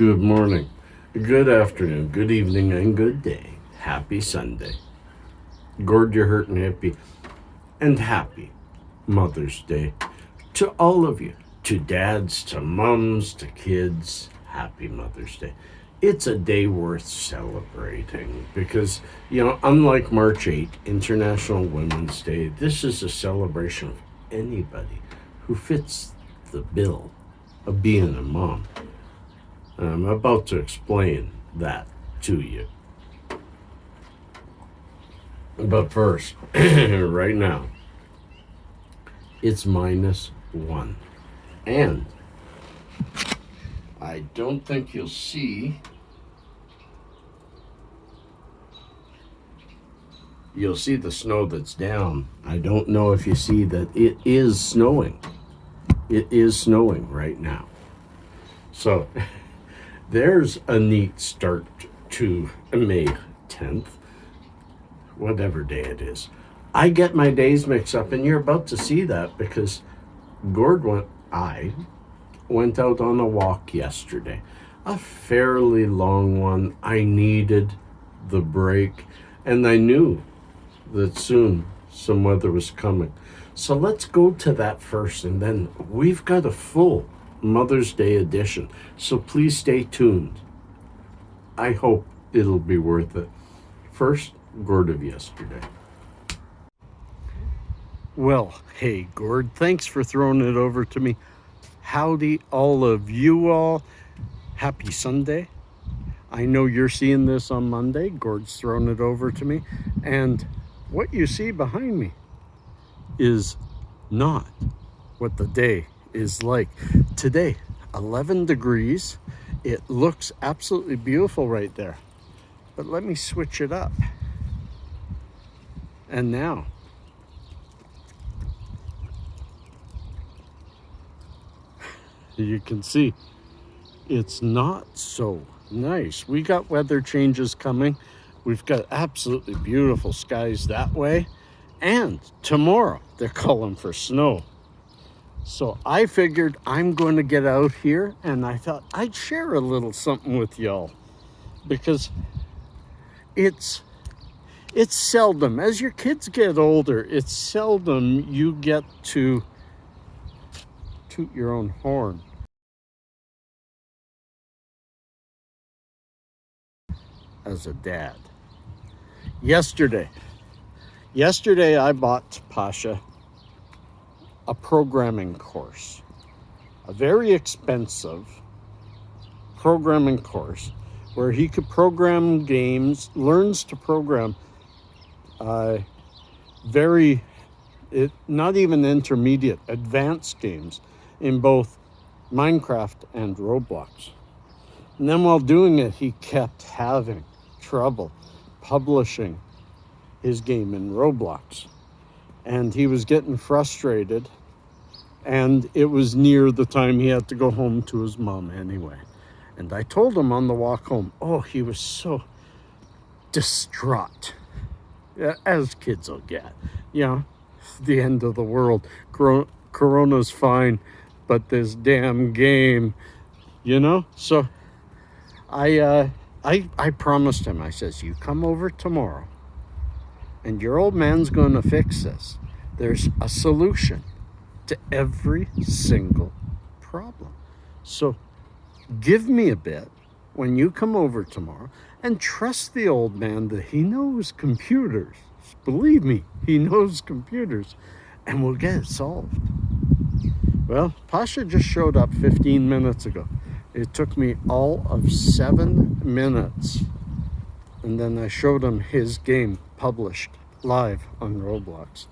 Good morning, good afternoon, good evening, and good day. Happy Sunday. Gord, your hurtin' hippie, and happy Mother's Day to all of you, to dads, to mums, to kids. Happy Mother's Day. It's a day worth celebrating because, unlike March 8th, International Women's Day, this is a celebration of anybody who fits the bill of being a mom. I'm about to explain that to you. But first, right now, it's -1. And I don't think you'll see the snow that's down. I don't know if you see that it is snowing. It is snowing right now. So there's a neat start to May 10th, whatever day it is. I get my days mixed up, and you're about to see that because I went out on a walk yesterday, a fairly long one. I needed the break, and I knew that soon some weather was coming. So let's go to that first, and then we've got a full Mother's Day edition. So please stay tuned. I hope it'll be worth it. First, Gord of yesterday. Well, hey, Gord, thanks for throwing it over to me. Howdy, all of you all. Happy Sunday. I know you're seeing this on Monday. Gord's thrown it over to me. And what you see behind me is not what the day is like. Today, 11 degrees. It looks absolutely beautiful right there. But let me switch it up. And now, you can see it's not so nice. We got weather changes coming. We've got absolutely beautiful skies that way. And tomorrow, they're calling for snow. So I figured I'm going to get out here, and I thought I'd share a little something with y'all because it's seldom, as your kids get older, it's seldom you get to toot your own horn. As a dad. Yesterday I bought Pasha a programming course, a very expensive programming course where he could program games, learns to program not even intermediate, advanced games in both Minecraft and Roblox. And then while doing it, he kept having trouble publishing his game in Roblox. And he was getting frustrated, and it was near the time he had to go home to his mom anyway. And I told him on the walk home, he was so distraught, as kids will get. The end of the world. Corona's fine, but this damn game, So I promised him, I says, you come over tomorrow, and your old man's going to fix this. There's a solution to every single problem. So give me a bit when you come over tomorrow and trust the old man that he knows computers. Believe me, he knows computers, and we'll get it solved. Well, Pasha just showed up 15 minutes ago. It took me all of 7 minutes. And then I showed him his game published live on Roblox.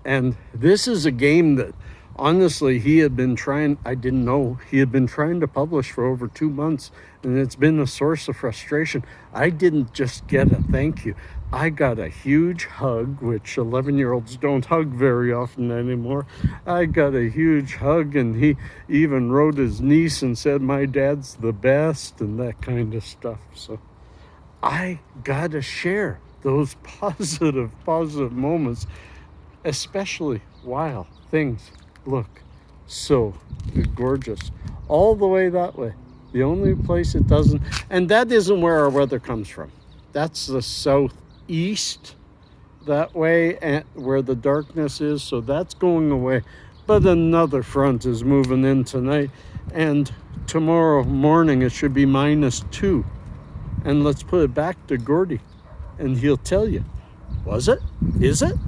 And this is a game that, honestly, I didn't know, he had been trying to publish for over 2 months, and it's been a source of frustration. I didn't just get a thank you. I got a huge hug, which 11-year-olds don't hug very often anymore. I got a huge hug, and he even wrote his niece and said, my dad's the best, and that kind of stuff. So I gotta share those positive moments, especially while things look so gorgeous all the way that way The only place it doesn't, and that isn't where our weather comes from. That's the southeast that way, and where the darkness is, so that's going away. But another front is moving in tonight, and tomorrow morning it should be -2. And let's put it back to Gordy, and he'll tell you, was it? Is it?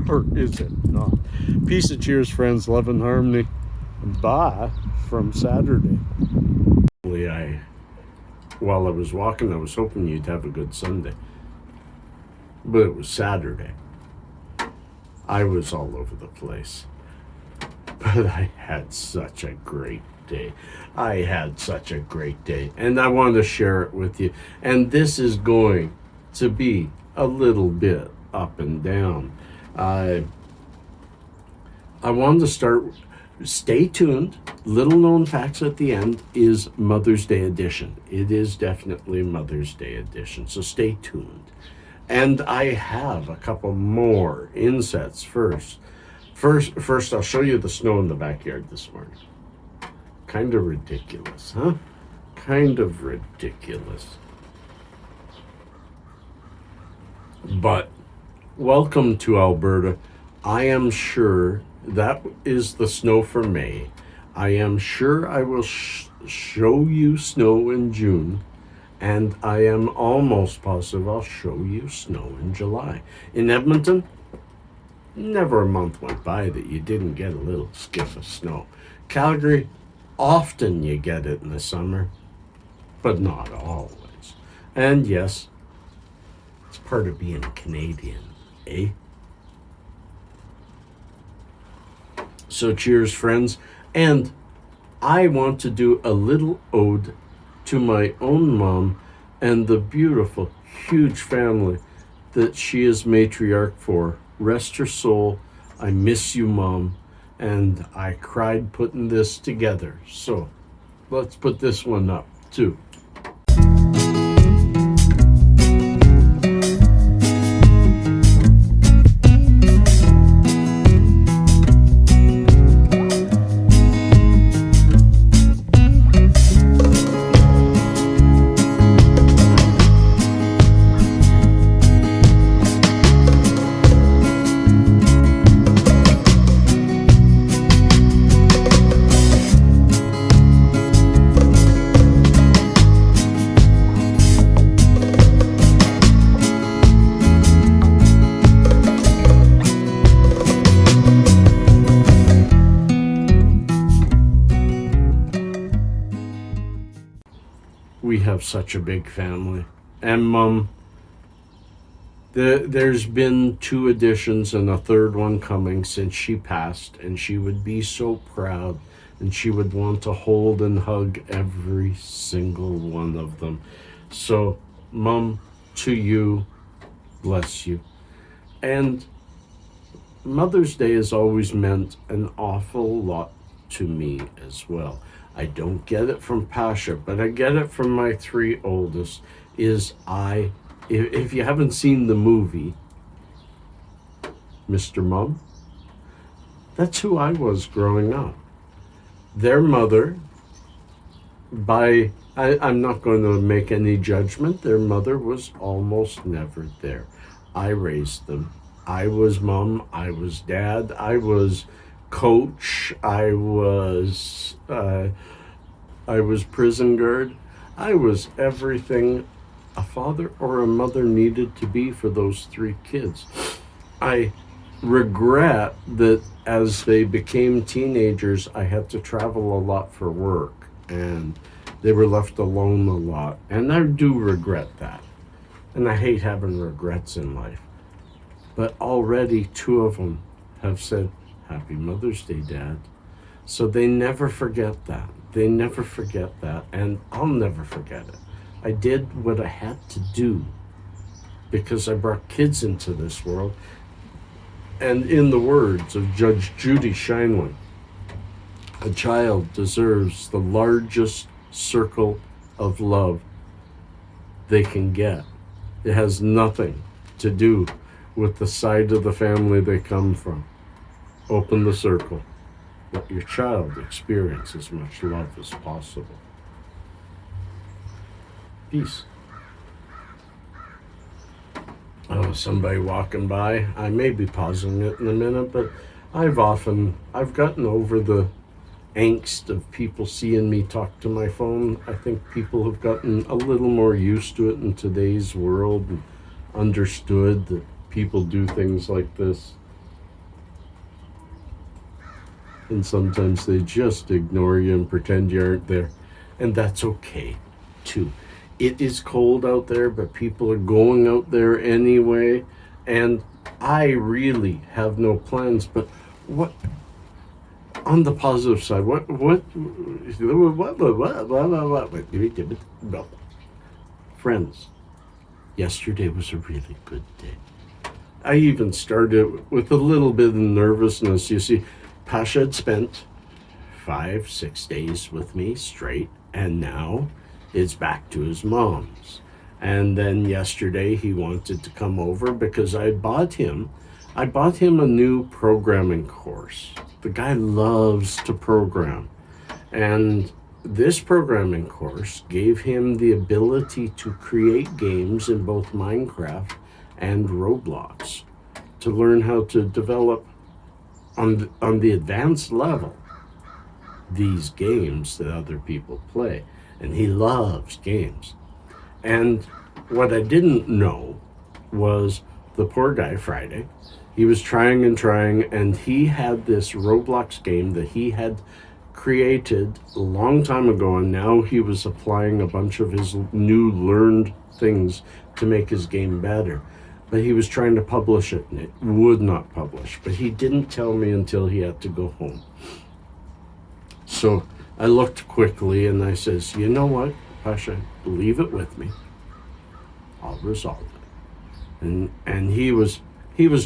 Or is it not? Peace and cheers, friends. Love and harmony. Bye from Saturday. While I was walking, I was hoping you'd have a good Sunday. But it was Saturday. I was all over the place. But I had such a great day. And I want to share it with you. And this is going to be a little bit up and down. I want to start. Stay tuned. Little known facts at the end is Mother's Day edition. It is definitely Mother's Day edition. So stay tuned. And I have a couple more insets first. First, I'll show you the snow in the backyard this morning. Kind of ridiculous, huh? Kind of ridiculous. But welcome to Alberta. I am sure that is the snow for May. I am sure I will show you snow in June. And I am almost positive I'll show you snow in July. In Edmonton, never a month went by that you didn't get a little skiff of snow. Calgary, often you get it in the summer, but not always. And yes, it's part of being Canadian, eh? So cheers, friends. And I want to do a little ode to my own mom and the beautiful, huge family that she is matriarch for. Rest her soul. I miss you, Mom. And I cried putting this together. So let's put this one up too. We have such a big family. And Mom, there's been 2 additions and a third one coming since she passed, and she would be so proud, and she would want to hold and hug every single one of them. So, Mom, to you, bless you. And Mother's Day has always meant an awful lot to me as well. I don't get it from Pasha, but I get it from my 3 oldest. If you haven't seen the movie, Mr. Mom, that's who I was growing up. Their mother, I'm not going to make any judgment, their mother was almost never there. I raised them. I was Mom, I was Dad, I was coach, I was prison guard. I was everything a father or a mother needed to be for those 3 kids. I regret that as they became teenagers, I had to travel a lot for work, and they were left alone a lot. And I do regret that. And I hate having regrets in life. But already 2 of them have said, Happy Mother's Day, Dad. So they never forget that. They never forget that, and I'll never forget it. I did what I had to do because I brought kids into this world. And in the words of Judge Judy Scheinling, a child deserves the largest circle of love they can get. It has nothing to do with the side of the family they come from. Open the circle. Let your child experience as much love as possible. Peace. Oh, somebody walking by. I may be pausing it in a minute, but I've gotten over the angst of people seeing me talk to my phone. I think people have gotten a little more used to it in today's world and understood that people do things like this. And sometimes they just ignore you and pretend you aren't there. And that's okay, too. It is cold out there, but people are going out there anyway. And I really have no plans, but what, on the positive side, friends, yesterday was a really good day. I even started with a little bit of nervousness. You see, Pasha had spent 5-6 days with me straight, and now it's back to his mom's. And then yesterday he wanted to come over because I bought him a new programming course. The guy loves to program. And this programming course gave him the ability to create games in both Minecraft and Roblox, to learn how to develop on the advanced level these games that other people play. And he loves games. And what I didn't know was the poor guy Friday, he was trying, and he had this Roblox game that he had created a long time ago, and now he was applying a bunch of his new learned things to make his game better. But he was trying to publish it, and it would not publish. But he didn't tell me until he had to go home. So I looked quickly, and I says, you know what, Pasha, leave it with me. I'll resolve it. And he was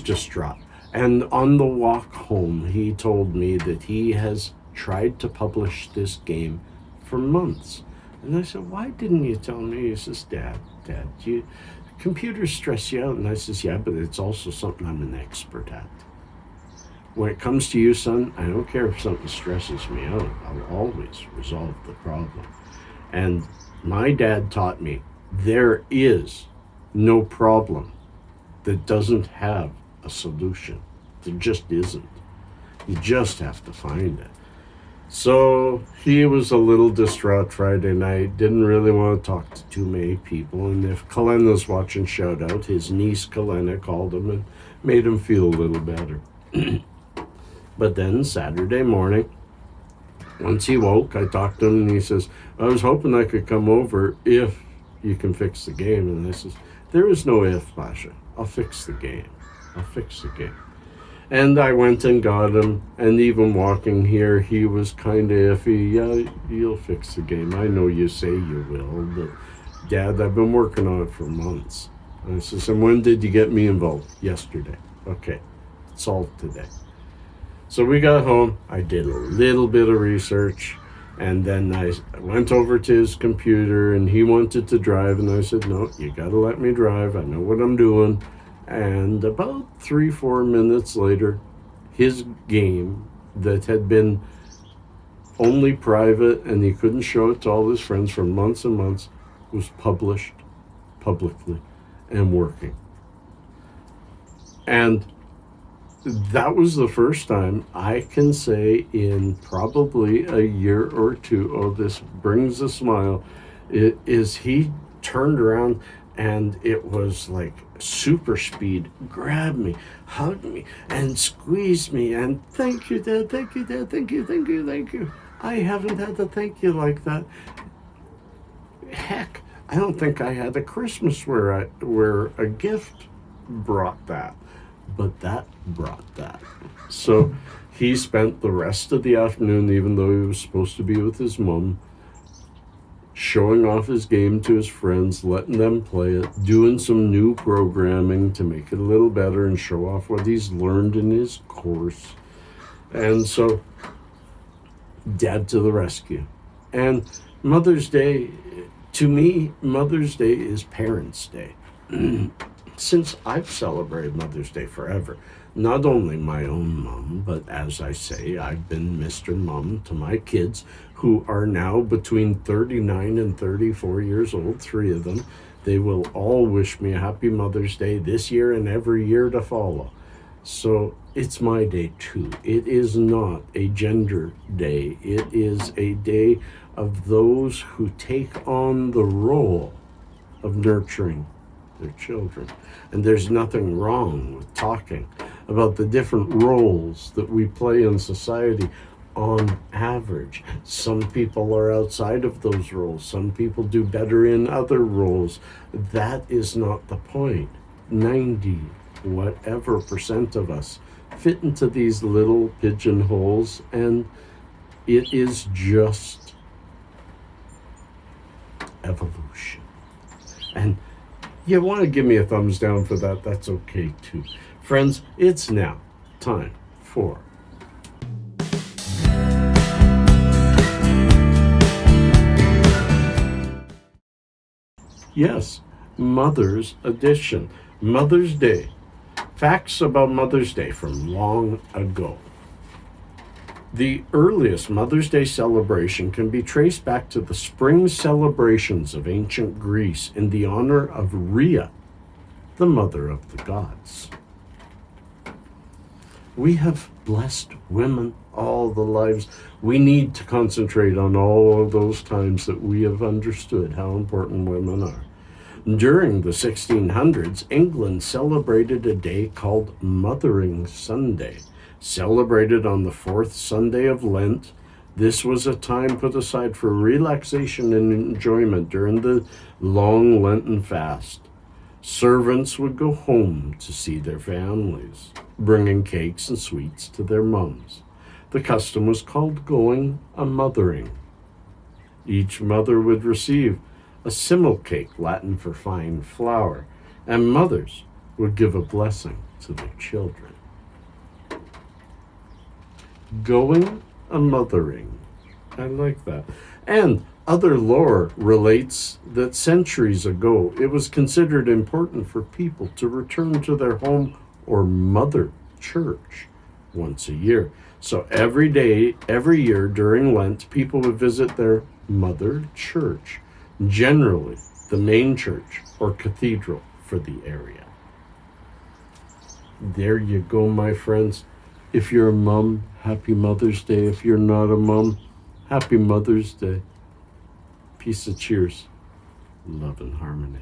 distraught. And on the walk home, he told me that he has tried to publish this game for months. And I said, why didn't you tell me? He says, Dad, computers stress you out. And I says, yeah, but it's also something I'm an expert at. When it comes to you, son, I don't care if something stresses me out. I'll always resolve the problem. And my dad taught me there is no problem that doesn't have a solution. There just isn't. You just have to find it. So he was a little distraught Friday night, didn't really want to talk to too many people. And if Kalena's watching, shout out, his niece Kalena called him and made him feel a little better. But then Saturday morning, once he woke, I talked to him and he says, I was hoping I could come over if you can fix the game. And I says, there is no if, Pasha. I'll fix the game. And I went and got him, and even walking here, he was kind of iffy. Yeah, you'll fix the game. I know you say you will, but Dad, I've been working on it for months. And I says, and when did you get me involved? Yesterday. Okay, solved today. So we got home, I did a little bit of research, and then I went over to his computer, and he wanted to drive, and I said, no, you gotta let me drive, I know what I'm doing. And about 3-4 minutes later, his game that had been only private, and he couldn't show it to all his friends for months and months, was published publicly and working. And that was the first time I can say in probably a year or two, oh, this brings a smile, he turned around and it was like super speed, grabbed me, hugged me, and squeezed me, and thank you, Dad, thank you, Dad, thank you. I haven't had a thank you like that. Heck, I don't think I had a Christmas where a gift brought that. But that brought that. So he spent the rest of the afternoon, even though he was supposed to be with his mom, showing off his game to his friends, letting them play it, doing some new programming to make it a little better and show off what he's learned in his course. And so, Dad to the rescue. And Mother's Day, to me, Mother's Day is Parents' Day. Since I've celebrated Mother's Day forever, not only my own mom, but as I say, I've been Mr. Mom to my kids, who are now between 39 and 34 years old, 3 of them. They will all wish me a happy Mother's Day this year and every year to follow. So it's my day too. It is not a gender day. It is a day of those who take on the role of nurturing their children. And there's nothing wrong with talking about the different roles that we play in society on average. Some people are outside of those roles. Some people do better in other roles. That is not the point. 90 whatever percent of us fit into these little pigeonholes, and it is just evolution. And you want to give me a thumbs down for that, that's okay too. Friends, it's now time for yes, Mother's Edition. Mother's Day. Facts about Mother's Day from long ago. The earliest Mother's Day celebration can be traced back to the spring celebrations of ancient Greece in the honor of Rhea, the mother of the gods. We have blessed women all the lives. We need to concentrate on all of those times that we have understood how important women are. During the 1600s, England celebrated a day called Mothering Sunday. Celebrated on the 4th Sunday of Lent, this was a time put aside for relaxation and enjoyment during the long Lenten fast. Servants would go home to see their families, bringing cakes and sweets to their mums. The custom was called going a mothering. Each mother would receive a simul cake, Latin for fine flour, and mothers would give a blessing to their children. Going a mothering. I like that. And other lore relates that centuries ago, it was considered important for people to return to their home or mother church once a year. So every year during Lent, people would visit their mother church, generally the main church or cathedral for the area. There you go, my friends. If you're a mom, happy Mother's Day. If you're not a mom, happy Mother's Day. Peace and cheers. Love and harmony.